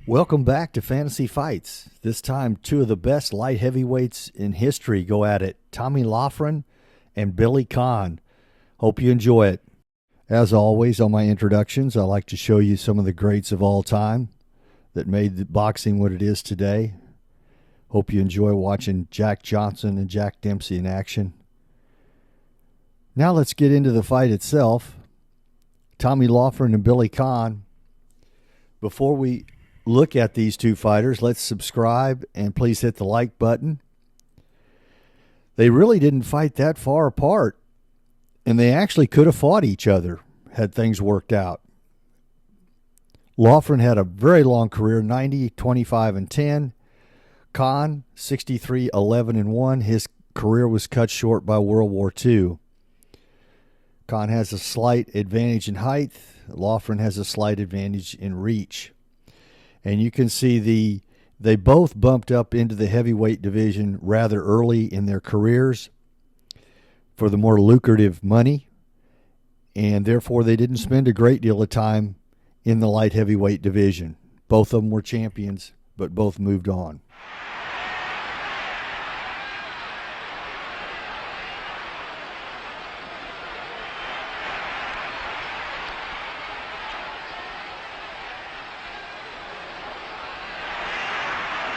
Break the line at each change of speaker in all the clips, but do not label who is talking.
Welcome back to Fantasy Fights. This time, two of the best light heavyweights in history go at it, Tommy Loughran and Billy Conn. Hope you enjoy it. As always, on my introductions, I like to show you some of the greats of all time that made the boxing what it is today. Hope you enjoy watching Jack Johnson and Jack Dempsey in action. Now let's get into the fight itself. Tommy Loughran and Billy Conn. Before we look at these two fighters, let's subscribe and please hit the like button. They really didn't fight that far apart, and they actually could have fought each other had things worked out. Loughran had a very long career, 90, 25, and 10. Conn, 63, 11, and 1. His career was cut short by World War II. Conn has a slight advantage in height. Loughran has a slight advantage in reach. And you can see they both bumped up into the heavyweight division rather early in their careers for the more lucrative money, and therefore they didn't spend a great deal of time in the light heavyweight division. Both of them were champions, but both moved on.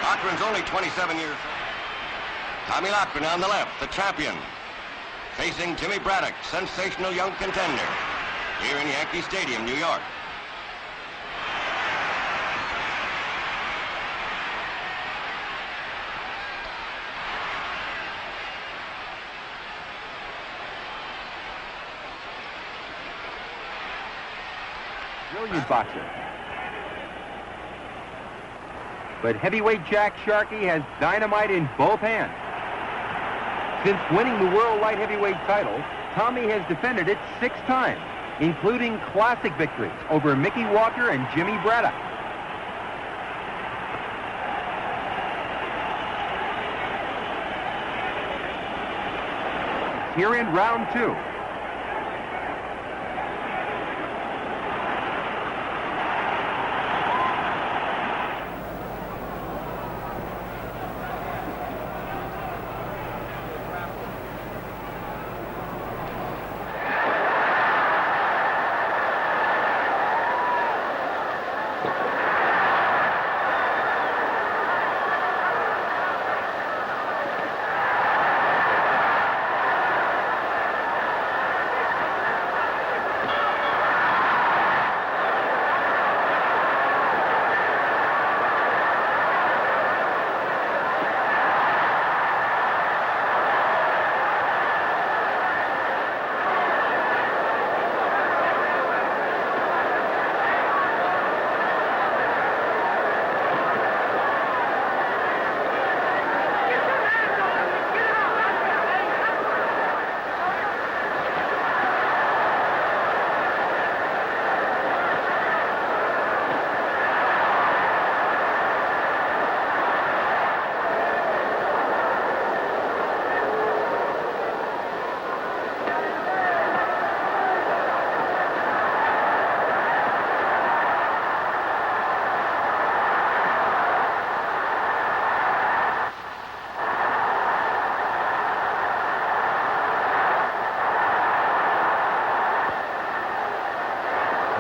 Loughran's only 27 years old. Tommy Loughran on the left, the champion. Facing Jimmy Braddock, sensational young contender. Here in Yankee Stadium, New York.
Brilliant boxer. But heavyweight Jack Sharkey has dynamite in both hands. Since winning the World Light Heavyweight title, Tommy has defended it 6 times, including classic victories over Mickey Walker and Jimmy Braddock. Here in round 2.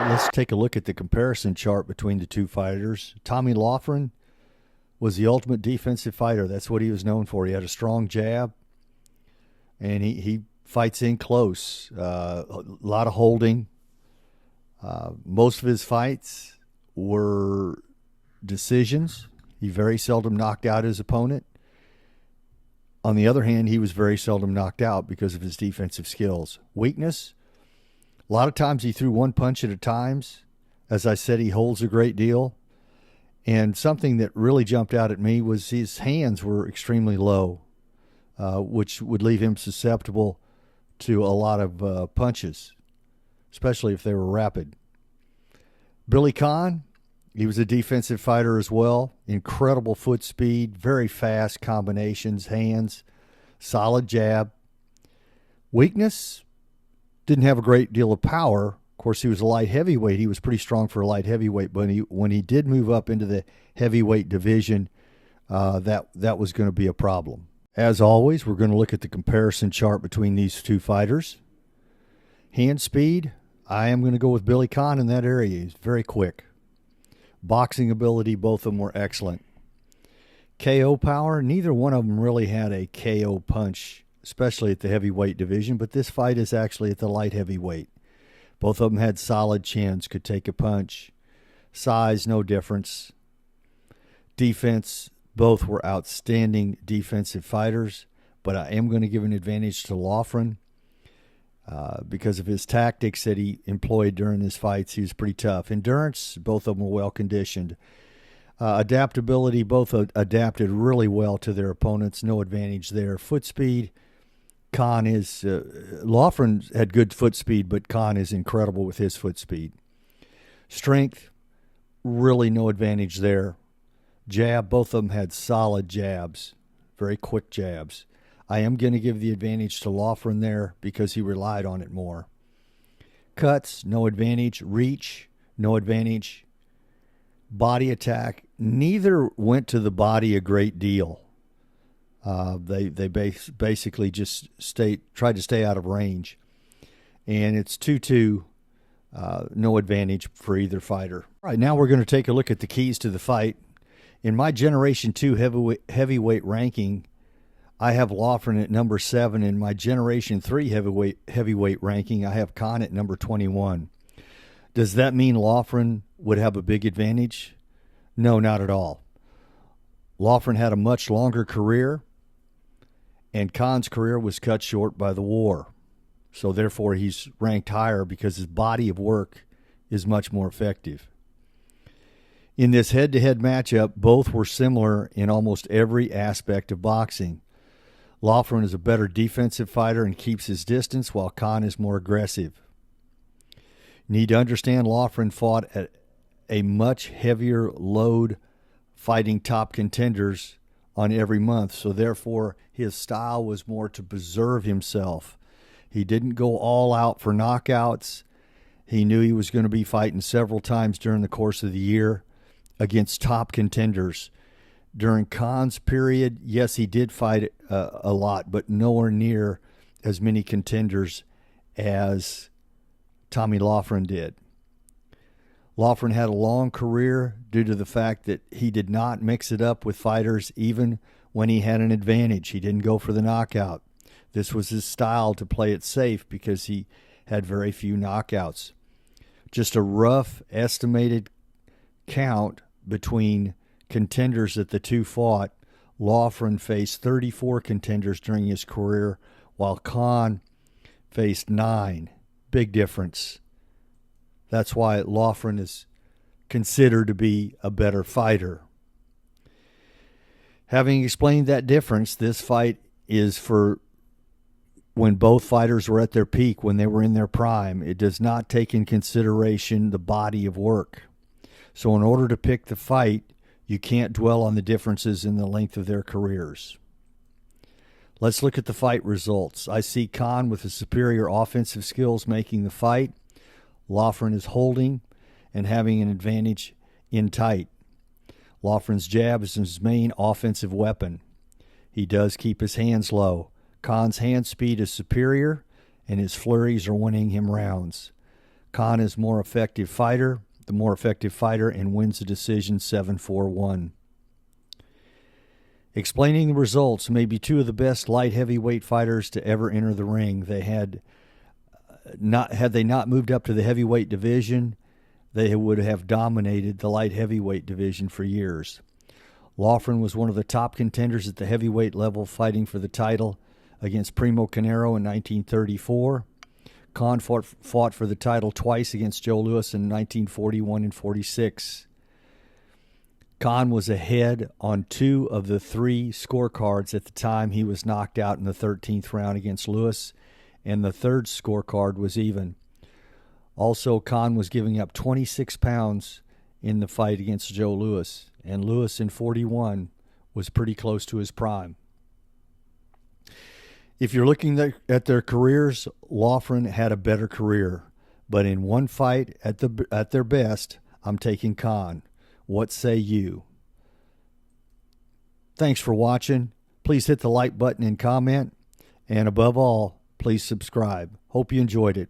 Let's take a look at the comparison chart between the two fighters. Tommy Loughran was the ultimate defensive fighter. That's what he was known for. He had a strong jab, and he fights in close. A lot of holding. Most of his fights were decisions. He very seldom knocked out his opponent. On the other hand, he was very seldom knocked out because of his defensive skills. Weakness. A lot of times he threw one punch at a time. As I said, he holds a great deal. And something that really jumped out at me was his hands were extremely low, which would leave him susceptible to a lot of punches, especially if they were rapid. Billy Conn, he was a defensive fighter as well. Incredible foot speed, very fast combinations, hands, solid jab. Weakness, didn't have a great deal of power, Of course, he was a light heavyweight. He was pretty strong for a light heavyweight, but when he did move up into the heavyweight division, that was going to be a problem. As always, we're going to look at the comparison chart between these two fighters. Hand speed, I am going to go with Billy Conn in that area. He's very quick. Boxing ability, both of them were excellent. KO power, neither one of them really had a KO punch, especially at the heavyweight division, but this fight is actually at the light heavyweight. Both of them had solid chins, could take a punch. Size, no difference. Defense, both were outstanding defensive fighters, but I am going to give an advantage to Loughran because of his tactics that he employed during his fights. He was pretty tough. Endurance, both of them were well-conditioned. Adaptability, both adapted really well to their opponents. No advantage there. Foot speed, Conn is Loughran had good foot speed, but Conn is incredible with his foot speed. Strength, really no advantage there. Jab, both of them had solid jabs, very quick jabs. I am going to give the advantage to Loughran there because he relied on it more. Cuts, no advantage. Reach, no advantage. Body attack, neither went to the body a great deal. They basically just tried to stay out of range. And it's 2-2, no advantage for either fighter. All right, now we're going to take a look at the keys to the fight. In my Generation 2 heavyweight ranking, I have Loughran at number 7. In my Generation 3 heavyweight ranking, I have Conn at number 21. Does that mean Loughran would have a big advantage? No, not at all. Loughran had a much longer career, and Conn's career was cut short by the war. So therefore, he's ranked higher because his body of work is much more effective. In this head-to-head matchup, both were similar in almost every aspect of boxing. Loughran is a better defensive fighter and keeps his distance, while Conn is more aggressive. You need to understand Loughran fought at a much heavier load, fighting top contenders on every month, so therefore his style was more to preserve himself. He didn't go all out for knockouts. He knew he was going to be fighting several times during the course of the year against top contenders. During Conn's period, yes, he did fight a lot, but nowhere near as many contenders as Tommy Loughran did. Loughran had a long career due to the fact that he did not mix it up with fighters even when he had an advantage. He didn't go for the knockout. This was his style to play it safe because he had very few knockouts. Just a rough estimated count between contenders that the two fought. Loughran faced 34 contenders during his career, while Conn faced 9. Big difference. That's why Loughran is considered to be a better fighter. Having explained that difference, this fight is for when both fighters were at their peak, when they were in their prime. It does not take in consideration the body of work. So in order to pick the fight, you can't dwell on the differences in the length of their careers. Let's look at the fight results. I see Conn with the superior offensive skills making the fight. Loughran is holding and having an advantage in tight. Loughran's jab is his main offensive weapon. He does keep his hands low. Conn's hand speed is superior, and his flurries are winning him rounds. Conn is the more effective fighter, and wins the decision 7-4-1. Explaining the results, maybe two of the best light heavyweight fighters to ever enter the ring. Had they not moved up to the heavyweight division, they would have dominated the light heavyweight division for years. Loughran was one of the top contenders at the heavyweight level, fighting for the title against Primo Carnero in 1934. Conn fought for the title twice against Joe Louis in 1941 and 46. Conn was ahead on 2 of the 3 scorecards at the time he was knocked out in the 13th round against Louis, and the 3rd scorecard was even. Also, Conn was giving up 26 pounds in the fight against Joe Louis, and Louis in 41 was pretty close to his prime. If you're looking at their careers, Loughran had a better career. But in one fight at their best, I'm taking Conn. What say you? Thanks for watching. Please hit the like button and comment. And above all, please subscribe. Hope you enjoyed it.